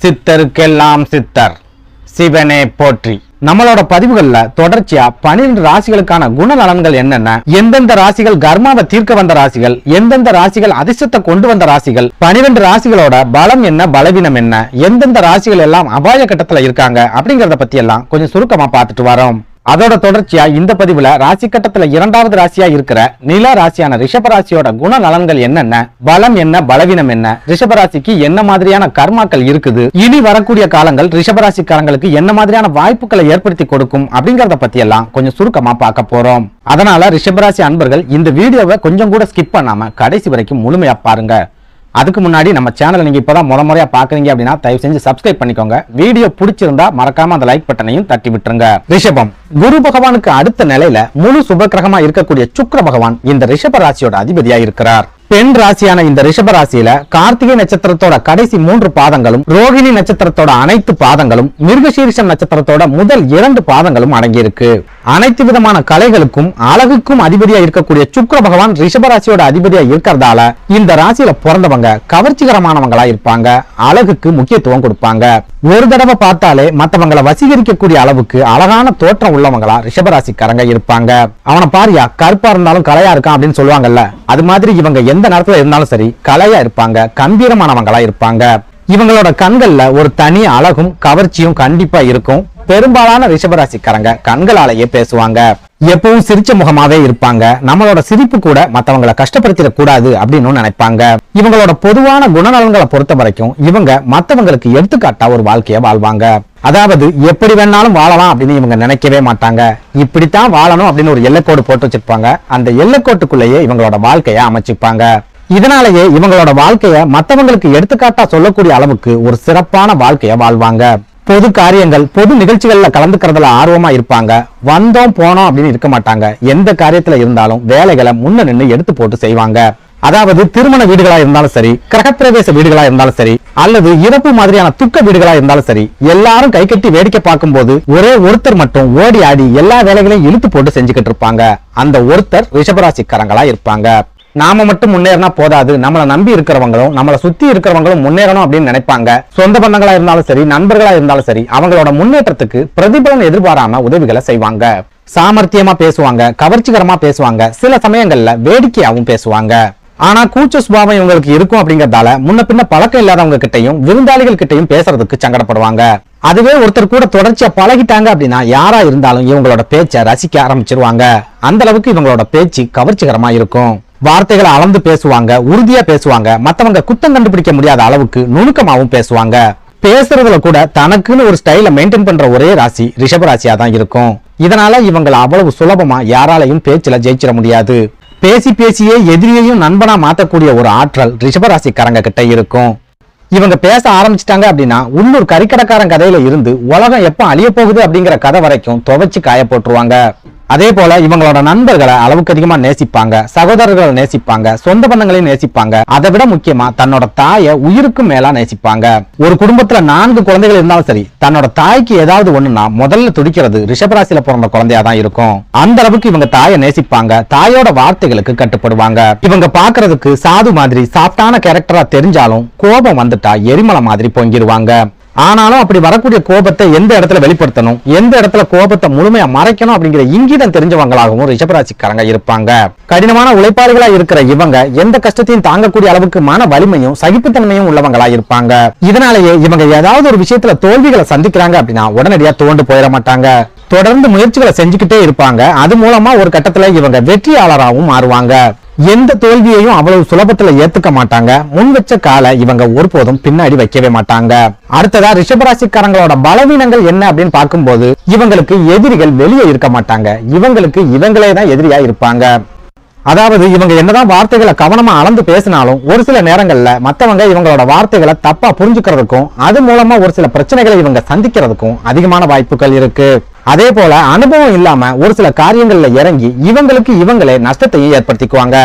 சித்தருக்கெல்லாம் சித்தர் சிவனே போற்றி. நம்மளோட பதிவுகள்ல தொடர்ச்சியா 12 ராசிகளுக்கான குணநலன்கள் என்னென்ன, எந்தெந்த ராசிகள் கர்மாவை தீர்க்க வந்த ராசிகள், எந்தெந்த ராசிகள் அதிர்ஷ்டத்தை கொண்டு வந்த ராசிகள், 12 ராசிகளோட பலம் என்ன பலவீனம் என்ன, எந்தெந்த ராசிகள் எல்லாம் அபாய கட்டத்துல இருக்காங்க அப்படிங்கறத பத்தி எல்லாம் கொஞ்சம் சுருக்கமா பார்த்துட்டு வரோம். அதோட தொடர்ச்சியா இந்த பதிவுல ராசி கட்டத்துல 2வது ராசியா இருக்கிற நில ராசியான ரிஷபராசியோட குணநலன்கள் என்னென்ன, பலம் என்ன பலவீனம் என்ன, ரிஷபராசிக்கு என்ன மாதிரியான கர்மாக்கள் இருக்குது, இனி வரக்கூடிய காலங்கள் ரிஷபராசிக்காரங்களுக்கு என்ன மாதிரியான வாய்ப்புகளை ஏற்படுத்தி கொடுக்கும் அப்படிங்கறத பத்தி எல்லாம் கொஞ்சம் சுருக்கமா பார்க்க போறோம். அதனால ரிஷபராசி அன்பர்கள் இந்த வீடியோவை கொஞ்சம் கூட ஸ்கிப் பண்ணாம கடைசி வரைக்கும் முழுமையா பாருங்க. அதுக்கு முன்னாடி நம்ம சேனலை நீங்க இப்பதான் முறையா பாக்குறீங்க அப்படின்னா தயவு செஞ்சு சப்ஸ்கிரைப் பண்ணிக்கோங்க. வீடியோ பிடிச்சிருந்தா மறக்காம அந்த லைக் பட்டனையும் தட்டி விட்டுருங்க. ரிஷபம் குரு பகவானுக்கு அடுத்த நிலையில முழு சுபகிரகமா இருக்கக்கூடிய சுக்கிர பகவான் இந்த ரிஷப ராசியோட அதிபதியா இருக்கிறார். பெண் ராசியான இந்த ரிஷப ராசியில கார்த்திகை நட்சத்திரத்தோட கடைசி 3 பாதங்களும், ரோகிணி நட்சத்திரத்தோட அனைத்து பாதங்களும், மிருகசீரிஷம் நட்சத்திரத்தோட முதல் 2 பாதங்களும் அடங்கி இருக்கு. அனைத்து விதமான கலைகளுக்கும் அழகுக்கும் அதிபதியா இருக்கக்கூடிய சுக்கிர பகவான் ரிஷபராசியோட அதிபதியா இருக்கிறதால இந்த ராசியில பிறந்தவங்க கவர்ச்சிகரமானவங்களா இருப்பாங்க, அழகுக்கு முக்கியத்துவம் கொடுப்பாங்க. ஒரு தடவை பார்த்தாலே மத்தவங்களை வசீகரிக்கக்கூடிய அளவுக்கு அழகான தோற்றம் உள்ளவங்களா ரிஷபராசிக்காரங்க இருப்பாங்க. அவனை பாரியா கருப்பா இருந்தாலும் கலையா இருக்கான் அப்படின்னு சொல்லுவாங்கல்ல, அது மாதிரி இவங்க எந்த நேரத்துல இருந்தாலும் சரி கலையா இருப்பாங்க, கம்பீரமானவங்களா இருப்பாங்க. இவங்களோட கண்கள்ல ஒரு தனி அழகும் கவர்ச்சியும் கண்டிப்பா இருக்கும். பெரும்பாலான ரிஷபராசிக்காரங்க கண்களாலேயே பேசுவாங்க, எப்பவும் சிரிச்ச முகமாவே இருப்பாங்க. நம்மளோட சிரிப்பு கூட மத்தவங்களை கஷ்டப்படுத்திட கூடாது அப்படின்னு நினைப்பாங்க. இவங்களோட பொதுவான குணநலன்களை பொறுத்த வரைக்கும் இவங்க மத்தவங்களுக்கு எடுத்துக்காட்டா ஒரு வாழ்க்கைய வாழ்வாங்க. அதாவது எப்படி வேணாலும் வாழலாம் அப்படின்னு இவங்க நினைக்கவே மாட்டாங்க. இப்படித்தான் வாழணும் அப்படின்னு ஒரு எல்லைக்கோடு போட்டு வச்சிருப்பாங்க. அந்த எல்லைக்கோட்டுக்குள்ளேயே இவங்களோட வாழ்க்கைய அமைச்சுப்பாங்க. இதனாலேயே இவங்களோட வாழ்க்கைய மத்தவங்களுக்கு எடுத்துக்காட்டா சொல்லக்கூடிய அளவுக்கு ஒரு சிறப்பான வாழ்க்கைய வாழ்வாங்க. பொது காரியங்கள் பொது நிகழ்ச்சிகள்ல கலந்துக்கிறதுல ஆர்வமா இருப்பாங்க. வந்தோம் போனோம் அப்படின்னு இருக்க மாட்டாங்க. எந்த காரியத்துல இருந்தாலும் வேலைகளை முன்ன நின்று எடுத்து போட்டு செய்வாங்க. அதாவது திருமண வீடுகளா இருந்தாலும் சரி, கிரகப்பிரவேச வீடுகளா இருந்தாலும் சரி, அல்லது இறப்பு மாதிரியான துக்க வீடுகளா இருந்தாலும் சரி, எல்லாரும் கை கட்டி வேடிக்கை பார்க்கும் போது ஒரே ஒருத்தர் மட்டும் ஓடி ஆடி எல்லா வேலைகளையும் இழுத்து போட்டு செஞ்சுக்கிட்டு இருப்பாங்க. அந்த ஒருத்தர் ரிஷபராசிக்காரங்களா இருப்பாங்க. நாம மட்டும் முன்னேறினா போதாது, நம்மளை நம்பி இருக்கிறவங்களும் நம்மளை சுத்தி இருக்கிறவங்களும் முன்னேறணும் அப்படின்னு நினைப்பாங்க. சொந்த பந்தங்களா இருந்தாலும் சரி, நண்பர்களா இருந்தாலும் சரி, அவங்களோட முன்னேற்றத்துக்கு பிரதிபலன் எதிர்பாராம உதவிகளை செய்வாங்க. சாமர்த்தியமா பேசுவாங்க, கவர்ச்சிகரமா பேசுவாங்க, சில சமயங்கள்ல வேடிக்கையாவும் பேசுவாங்க. ஆனா கூச்ச சுபாவம் இவங்களுக்கு இருக்கும் அப்படிங்கறதால முன்ன பின்ன பழக்கம் இல்லாதவங்க கிட்டையும் விருந்தாளிகள் கிட்டையும் பேசுறதுக்கு சங்கடப்படுவாங்க. அதுவே ஒருத்தர் கூட தொடர்ச்சியா பழகிட்டாங்க அப்படின்னா யாரா இருந்தாலும் இவங்களோட பேச்சை ரசிக்க ஆரம்பிச்சிருவாங்க. அந்த அளவுக்கு இவங்களோட பேச்சு கவர்ச்சிகரமா இருக்கும். வார்த்தைகளை அளந்து பேசுவாங்க, உறுதியா பேசுவாங்க, மத்தவங்க குத்தம் கண்டுபிடிக்க முடியாத அளவுக்கு நுணுக்கமாவும் பேசுவாங்க. பேசுறதுல கூட தனக்குன்னு ஒரு ஸ்டைல மெயின்டைன் பண்ற ஒரே ராசி ரிஷபராசியா தான் இருக்கும். இதனால இவங்களை அவ்வளவு சுலபமா யாராலையும் பேச்சுல ஜெயிச்சிட முடியாது. பேசி பேசியே எதிரியையும் நண்பனா மாத்தக்கூடிய ஒரு ஆற்றல் ரிஷபராசிக்காரங்க கிட்ட இருக்கும். இவங்க பேச ஆரம்பிச்சிட்டாங்க அப்படின்னா உள்ளூர் கறிக்கடைக்காரன் கதையில இருந்து உலகம் எப்ப அழிய போகுது அப்படிங்கிற கதை வரைக்கும் துவைச்சு காய போட்டுருவாங்க. அதே போல இவங்களோட நண்பர்களை அளவுக்கு அதிகமா நேசிப்பாங்க, சகோதரர்களை நேசிப்பாங்க, சொந்த பந்தங்களையும் நேசிப்பாங்க. அதை விட முக்கியமா தன்னோட தாயை உயிருக்கு மேலா நேசிப்பாங்க. ஒரு குடும்பத்துல 4 குழந்தைகள் இருந்தாலும் சரி, தன்னோட தாய்க்கு ஏதாவது ஒண்ணுன்னா முதல்ல துடிக்கிறது ரிஷபராசியில பிறந்த குழந்தையா தான் இருக்கும். அந்த அளவுக்கு இவங்க தாயை நேசிப்பாங்க, தாயோட வார்த்தைகளுக்கு கட்டுப்படுவாங்க. இவங்க பாக்குறதுக்கு சாது மாதிரி சாஃப்டான கேரக்டரா தெரிஞ்சாலும் கோபம் வந்துட்டா எரிமலை மாதிரி பொங்கிடுவாங்க. ஆனாலும் அப்படி வரக்கூடிய கோபத்தை எந்த இடத்துல வெளிப்படுத்தணும், எந்த இடத்துல கோபத்தை முழுமையா மறைக்கணும் அப்படிங்கிற இங்கிதம் தெரிஞ்சவங்களாகவும் ரிஷபராசிக்காரங்க இருப்பாங்க. கடினமான உழைப்பாளிகளா இருக்கிற இவங்க எந்த கஷ்டத்தையும் தாங்கக்கூடிய அளவுக்கு மன வலிமையும் சகிப்புத்தன்மையும் உள்ளவங்களா இருப்பாங்க. இதனாலேயே இவங்க ஏதாவது ஒரு விஷயத்துல தோல்விகளை சந்திக்கிறாங்க அப்படின்னா உடனடியா தோண்டு போயிட மாட்டாங்க. தொடர்ந்து முயற்சிகளை செஞ்சுக்கிட்டே இருப்பாங்க. அது மூலமா ஒரு கட்டத்துல இவங்க வெற்றியாளராகவும் மாறுவாங்க. எந்த தோல்வியையும் அவ்வளவு சுலபத்துல ஏத்துக்க மாட்டாங்க. முன் வச்ச காலை இவங்க ஒருபோதும் பின்னாடி வைக்கவே மாட்டாங்க. அடுத்ததா ரிஷபராசிக்காரங்களோட பலவீனங்கள் என்ன அப்படின்னு பார்க்கும்போது இவங்களுக்கு எதிரிகள் வெளியே இருக்க மாட்டாங்க. இவங்களுக்கு இவங்களே தான் எதிரியா இருப்பாங்க. அதாவது இவங்க என்னதான் வார்த்தைகளை கவனமா அளந்து பேசினாலும் ஒரு சில நேரங்கள்ல மத்தவங்க இவங்களோட வார்த்தைகளை தப்பா புரிஞ்சுக்கிறதுக்கும் அது மூலமா ஒரு சில பிரச்சனைகளை இவங்க சந்திக்கிறதுக்கும் அதிகமான வாய்ப்புகள் இருக்கு. அதே போல அனுபவம் இல்லாம ஒரு சில காரியங்கள்ல இறங்கி இவங்களுக்கு இவங்களே நஷ்டத்தையும் ஏற்படுத்திக்குவாங்க.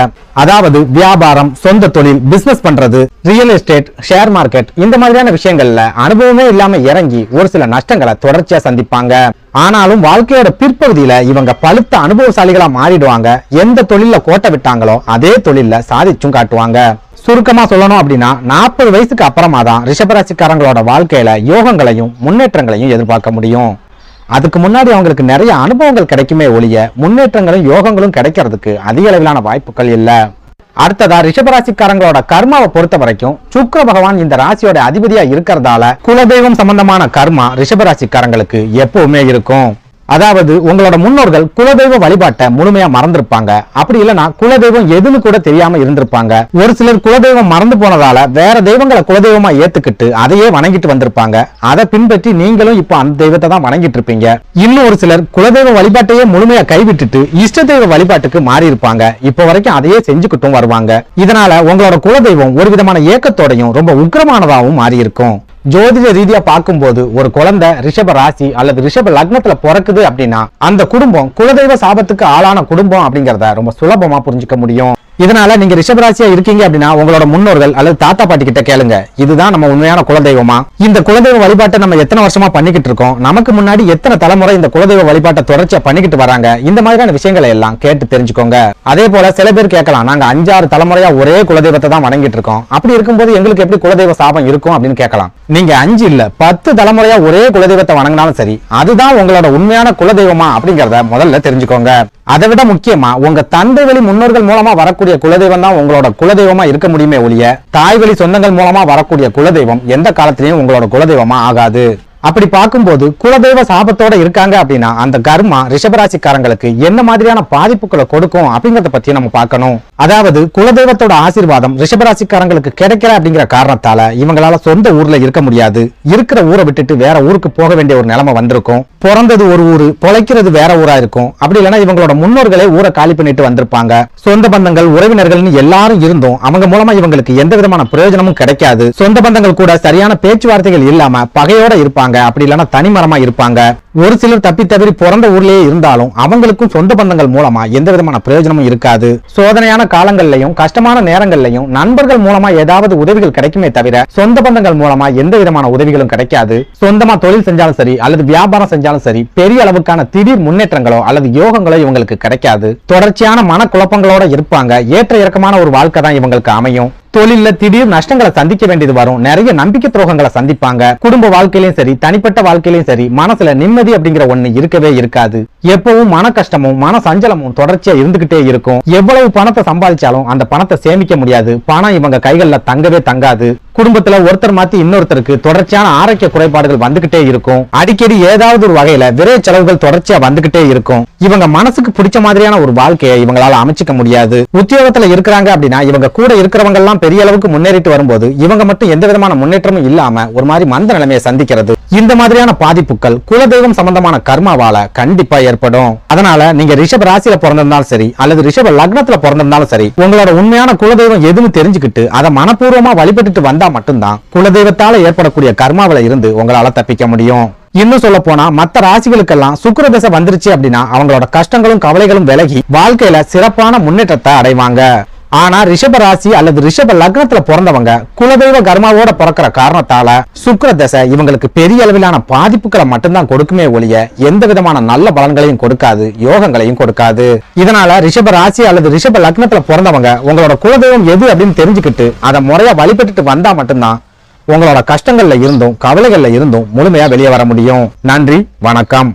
அதாவது வியாபாரம், சொந்த தொழில், பிசினஸ் பண்றது, ரியல் எஸ்டேட், ஷேர் மார்க்கெட் இந்த மாதிரியான விஷயங்கள்ல அனுபவமே இல்லாம இறங்கி ஒரு சில நஷ்டங்களை தொடர்ச்சியா சந்திப்பாங்க. ஆனாலும் வாழ்க்கையோட பிற்பகுதியில இவங்க பழுத்த அனுபவசாலிகளா மாறிடுவாங்க. எந்த தொழில கோட்டை விட்டாங்களோ அதே தொழில சாதிச்சும் காட்டுவாங்க. சுருக்கமா சொல்லணும் அப்படின்னா 40 வயசுக்கு அப்புறமா தான் ரிஷபராசிக்காரங்களோட வாழ்க்கையில யோகங்களையும் முன்னேற்றங்களையும் எதிர்பார்க்க முடியும். அதுக்கு முன்னாடி அவங்களுக்கு நிறைய அனுபவங்கள் கிடைக்குமே ஒழிய முன்னேற்றங்களும் யோகங்களும் கிடைக்கிறதுக்கு அதிக அளவிலான வாய்ப்புகள் இல்ல. அடுத்ததா ரிஷபராசிக்காரங்களோட கர்மாவை பொறுத்த வரைக்கும் சுக்கிர பகவான் இந்த ராசியோட அதிபதியா இருக்கிறதால குலதெய்வம் சம்பந்தமான கர்மா ரிஷபராசிக்காரங்களுக்கு எப்பவுமே இருக்கும். அதாவது உங்களோட முன்னோர்கள் குலதெய்வ வழிபாட்டை முழுமையா மறந்திருப்பாங்க. அப்படி இல்லைன்னா குலதெய்வம் எதுன்னு கூட தெரியாம இருந்திருப்பாங்க. ஒரு சிலர் குலதெய்வம் மறந்து போனதால வேற தெய்வங்களை குலதெய்வமா ஏத்துக்கிட்டு அதையே வணங்கிட்டு வந்திருப்பாங்க. அதை பின்பற்றி நீங்களும் இப்ப அந்த தெய்வத்தை தான் வணங்கிட்டு இருப்பீங்க. இன்னும் ஒரு சிலர் குலதெய்வ வழிபாட்டையே முழுமையா கைவிட்டுட்டு இஷ்ட தெய்வ வழிபாட்டுக்கு மாறி இருப்பாங்க. இப்ப வரைக்கும் அதையே செஞ்சுக்கிட்டும் வருவாங்க. இதனால உங்களோட குலதெய்வம் ஒரு விதமான ஏக்கத்தோடையும் ரொம்ப உக்கிரமானதாகவும் மாறி இருக்கும். ஜோதிட ரீதியா பார்க்கும்போது ஒரு குழந்தை ரிஷப ராசி அல்லது ரிஷப லக்னத்துல பிறக்குது அப்படின்னா அந்த குடும்பம் குலதெய்வ சாபத்துக்கு ஆளான குடும்பம் அப்படிங்கறத ரொம்ப சுலபமா புரிஞ்சுக்க முடியும். இதனால நீங்க ரிஷபராசியா இருக்கீங்க அப்படின்னா உங்களோட முன்னோர்கள் அல்லது தாத்தா பாட்டி கிட்ட கேளுங்க, இதுதான் நம்ம உண்மையான குலதெய்வமா, இந்த குலதெய்வ வழிபாட்டை நம்ம எத்தனை வருஷமா பண்ணிக்கிட்டு இருக்கோம், நமக்கு முன்னாடி எத்தனை தலைமுறை இந்த குலதெய்வ வழிபாட்டை தொடர்ச்சியா பண்ணிக்கிட்டு வராங்க, இந்த மாதிரியான விஷயங்களை எல்லாம் கேட்டு தெரிஞ்சுக்கோங்க. அதே போல சில பேர் கேட்கலாம், நாங்க 5-6 தலைமுறையா ஒரே குலதெய்வத்தை தான் வணங்கிட்டு இருக்கோம், அப்படி இருக்கும்போது எங்களுக்கு எப்படி குலதெய்வ சாபம் இருக்கும் அப்படின்னு கேட்கலாம். நீங்க 5 இல்ல 10 தலைமுறையா ஒரே குலதெய்வத்தை வணங்கினாலும் சரி, அதுதான் உங்களோட உண்மையான குலதெய்வமா அப்படிங்கறத முதல்ல தெரிஞ்சுக்கோங்க. அதை விட முக்கியமா உங்க தந்தை வழி முன்னோர்கள் மூலமா வரக்கூடிய குலதெய்வம் தான் உங்களோட குலதெய்வமா இருக்க முடியுமே ஒழிய தாய் வழி சொந்தங்கள் மூலமா வரக்கூடிய குலதெய்வம் எந்த காலத்திலையும் உங்களோட குலதெய்வமா ஆகாது. அப்படி பார்க்கும்போது குலதெய்வ சாபத்தோட இருக்காங்க அப்படின்னா அந்த கர்மா ரிஷபராசிக்காரங்களுக்கு என்ன மாதிரியான பாதிப்புகளை கொடுக்கும் அப்படிங்கறத பத்தி நம்ம பார்க்கணும். அதாவது குலதெய்வத்தோட ஆசீர்வாதம் ரிஷபராசிக்காரங்களுக்கு கிடைக்கல அப்படிங்கிற காரணத்தால இவங்களால சொந்த ஊர்ல இருக்க முடியாது. இருக்கிற ஊரை விட்டுட்டு வேற ஊருக்கு போக வேண்டிய ஒரு நிலைமை வந்திருக்கும். பிறந்தது ஒரு ஊரு, பொழைக்கிறது வேற ஊரா இருக்கும். அப்படி இல்லைன்னா இவங்களோட முன்னோர்களே ஊரை காலி பண்ணிட்டு வந்திருப்பாங்க. சொந்த பந்தங்கள் உறவினர்கள்னு எல்லாரும் இருந்தும் அவங்க மூலமா இவங்களுக்கு எந்த விதமான பிரயோஜனமும் கிடைக்காது. சொந்த பந்தங்கள் கூட சரியான பேச்சுவார்த்தைகள் இல்லாம பகையோட இருப்பாங்க. அப்படி இல்லைன்னா தனிமரமா இருப்பாங்க. ஒரு சிலர் தப்பி தவறி பிறந்த ஊர்லயே இருந்தாலும் அவங்களுக்கும் சொந்த பந்தங்கள் மூலமா எந்த விதமான பிரயோஜனமும் இருக்காது. சோதனையான காலங்கள்லயும் கஷ்டமான நேரங்கள்லயும் நண்பர்கள் மூலமா ஏதாவது உதவிகள் கிடைக்குமே தவிர சொந்த பந்தங்கள் மூலமா எந்த விதமான உதவிகளும் கிடைக்காது. சொந்தமா தொழில் செஞ்சாலும் சரி அல்லது வியாபாரம் செஞ்சாலும் சரி பெரிய அளவுக்கான திடீர் முன்னேற்றங்களோ அல்லது யோகங்களோ இவங்களுக்கு கிடைக்காது. தொடர்ச்சியான மனக்குழப்பங்களோட இருப்பாங்க. ஏற்ற இறக்கமான ஒரு வாழ்க்கை தான் இவங்களுக்கு அமையும். தொழில திடீர் நஷ்டங்களை சந்திக்க வேண்டியது வரும். நிறைய நம்பிக்கை துரோகங்களை சந்திப்பாங்க. குடும்ப வாழ்க்கையிலும் சரி தனிப்பட்ட வாழ்க்கையிலும் சரி மனசுல நிம்மதி அப்படிங்கிற ஒண்ணு இருக்கவே இருக்காது. எப்பவும் மன கஷ்டமும் மன சஞ்சலமும் தொடர்ச்சியா இருந்துகிட்டே இருக்கும். எவ்வளவு பணத்தை சம்பாதிச்சாலும் அந்த பணத்தை சேமிக்க முடியாது. பணம் இவங்க கைகள்ல தங்கவே தங்காது. குடும்பத்துல ஒருத்தர் மாத்தி இன்னொருத்தருக்கு தொடர்ச்சியான ஆரோக்கிய குறைபாடுகள் வந்துகிட்டே இருக்கும். அடிக்கடி ஏதாவது ஒரு வகையில விரை செலவுகள் தொடர்ச்சியா வந்துகிட்டே இருக்கும். இவங்க மனசுக்கு பிடிச்ச மாதிரியான ஒரு வாழ்க்கையை இவங்களால அமைச்சிக்க முடியாது. உத்தியோகத்துல இருக்கிறாங்க அப்படின்னா இவங்க கூட இருக்கிறவங்க எல்லாம் பெரிய அளவுக்கு முன்னேறிட்டு வரும்போது இவங்க மட்டும் எந்த விதமான முன்னேற்றமும் இல்லாம ஒரு மாதிரி மந்த நிலைமையை சந்திக்கிறது. இந்த மாதிரியான பாதிப்புகள் குலதெய்வம் சம்பந்தமான கர்மாவால கண்டிப்பா ஏற்படும். அதனால நீங்க ரிஷப ராசியில பிறந்திருந்தாலும் சரி அல்லது ரிஷப லக்னத்துல பிறந்திருந்தாலும் சரி உங்களோட உண்மையான குலதெய்வம் எதுன்னு தெரிஞ்சுக்கிட்டு அதை மனப்பூர்வமா வழிபட்டுட்டு வந்தா மட்டும்தான் குலதெய்வத்தால ஏற்படக்கூடிய கர்மாவில இருந்து உங்களால தப்பிக்க முடியும். இன்னும் சொல்ல போனா மத்த ராசிகளுக்கெல்லாம் சுக்கிர தசை வந்துருச்சு அப்படின்னா அவங்களோட கஷ்டங்களும் கவலைகளும் விலகி வாழ்க்கையில சிறப்பான முன்னேற்றத்தை அடைவாங்க. ஆனா ரிஷப ராசி அல்லது ரிஷப லக்னத்துல பிறந்தவங்க குலதெய்வ கர்மாவோட பிறக்கிற காரணத்தால சுக்கிர தசை இவங்களுக்கு பெரிய அளவிலான பாதிப்புகளை மட்டும்தான் கொடுக்குமே ஒழிய எந்த விதமான நல்ல பலன்களையும் கொடுக்காது, யோகங்களையும் கொடுக்காது. இதனால ரிஷப ராசி அல்லது ரிஷப லக்னத்துல பிறந்தவங்க உங்களோட குலதெய்வம் எது அப்படின்னு தெரிஞ்சுக்கிட்டு அதை முறையா வழிபட்டுட்டு வந்தா மட்டும்தான் உங்களோட கஷ்டங்கள்ல இருந்தும் கவலைகள்ல இருந்தும் முழுமையா வெளியே வர முடியும். நன்றி, வணக்கம்.